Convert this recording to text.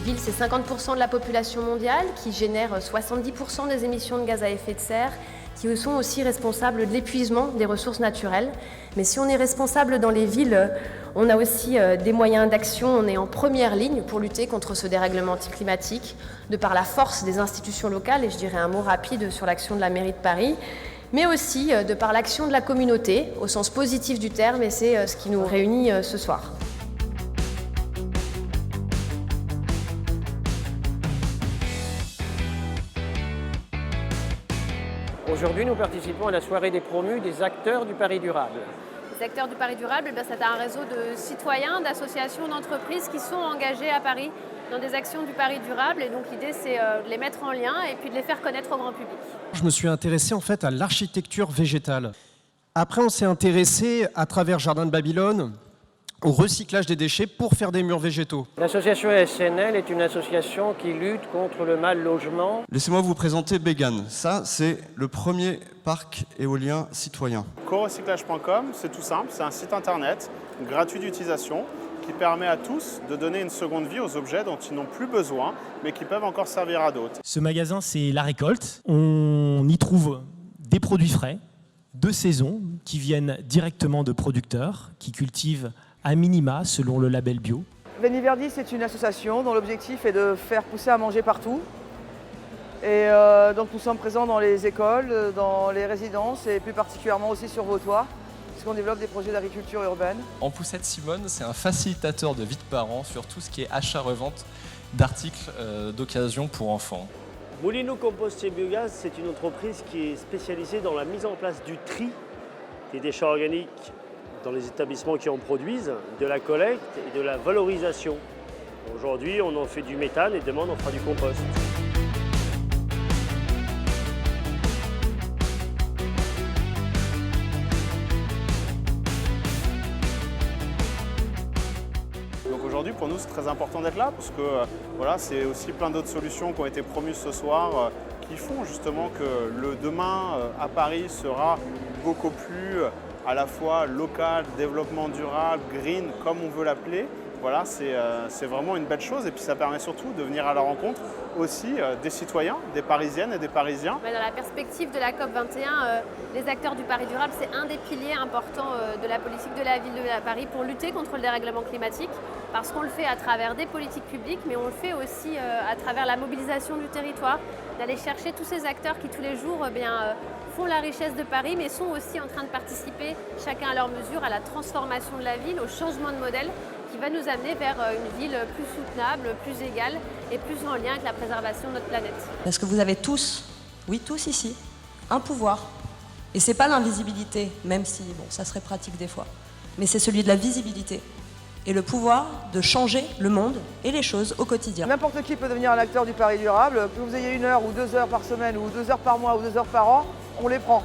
ville, c'est 50% de la population mondiale qui génère 70% des émissions de gaz à effet de serre, qui sont aussi responsables de l'épuisement des ressources naturelles. Mais si on est responsable dans les villes, on a aussi des moyens d'action. On est en première ligne pour lutter contre ce dérèglement climatique, de par la force des institutions locales, et je dirais un mot rapide sur l'action de la mairie de Paris, mais aussi de par l'action de la communauté, au sens positif du terme, et c'est ce qui nous réunit ce soir. Aujourd'hui, nous participons à la soirée des promus des acteurs du Paris durable. Les acteurs du Paris durable, c'est un réseau de citoyens, d'associations, d'entreprises qui sont engagés à Paris dans des actions du Paris durable. Et donc l'idée, c'est de les mettre en lien et puis de les faire connaître au grand public. Je me suis intéressé en fait à l'architecture végétale. Après, on s'est intéressé à travers Jardin de Babylone au recyclage des déchets pour faire des murs végétaux. L'association SNL est une association qui lutte contre le mal logement. Laissez-moi vous présenter Bégan. Ça, c'est le premier parc éolien citoyen. Corecyclage.com, c'est tout simple, c'est un site internet gratuit d'utilisation qui permet à tous de donner une seconde vie aux objets dont ils n'ont plus besoin, mais qui peuvent encore servir à d'autres. Ce magasin, c'est La Récolte. On y trouve des produits frais, de saison, qui viennent directement de producteurs, qui cultivent à minima selon le label bio. Veni-Verdi, c'est une association dont l'objectif est de faire pousser à manger partout. Et donc nous sommes présents dans les écoles, dans les résidences et plus particulièrement aussi sur vos toits, puisqu'on développe des projets d'agriculture urbaine. En Poussette Simone, c'est un facilitateur de vie de parents sur tout ce qui est achat-revente d'articles d'occasion pour enfants. Moulineau Compost et Biogaz, c'est une entreprise qui est spécialisée dans la mise en place du tri des déchets organiques dans les établissements qui en produisent, de la collecte et de la valorisation. Aujourd'hui, on en fait du méthane et demain, on en fera du compost. Donc aujourd'hui, pour nous, c'est très important d'être là parce que voilà, c'est aussi plein d'autres solutions qui ont été promues ce soir qui font justement que le demain à Paris sera beaucoup plus à la fois local, développement durable, green, comme on veut l'appeler. Voilà, c'est vraiment une belle chose et puis ça permet surtout de venir à la rencontre aussi des citoyens, des Parisiennes et des Parisiens. Dans la perspective de la COP21, les acteurs du Paris durable, c'est un des piliers importants de la politique de la ville de Paris pour lutter contre le dérèglement climatique, parce qu'on le fait à travers des politiques publiques, mais on le fait aussi à travers la mobilisation du territoire, d'aller chercher tous ces acteurs qui tous les jours font la richesse de Paris, mais sont aussi en train de participer, chacun à leur mesure, à la transformation de la ville, au changement de modèle, qui va nous amener vers une ville plus soutenable, plus égale et plus en lien avec la préservation de notre planète. Parce que vous avez tous, oui tous ici, un pouvoir. Et c'est pas l'invisibilité, même si bon, ça serait pratique des fois, mais c'est celui de la visibilité et le pouvoir de changer le monde et les choses au quotidien. N'importe qui peut devenir un acteur du Paris durable, que vous ayez 1 heure ou 2 heures par semaine ou 2 heures par mois ou 2 heures par an, on les prend.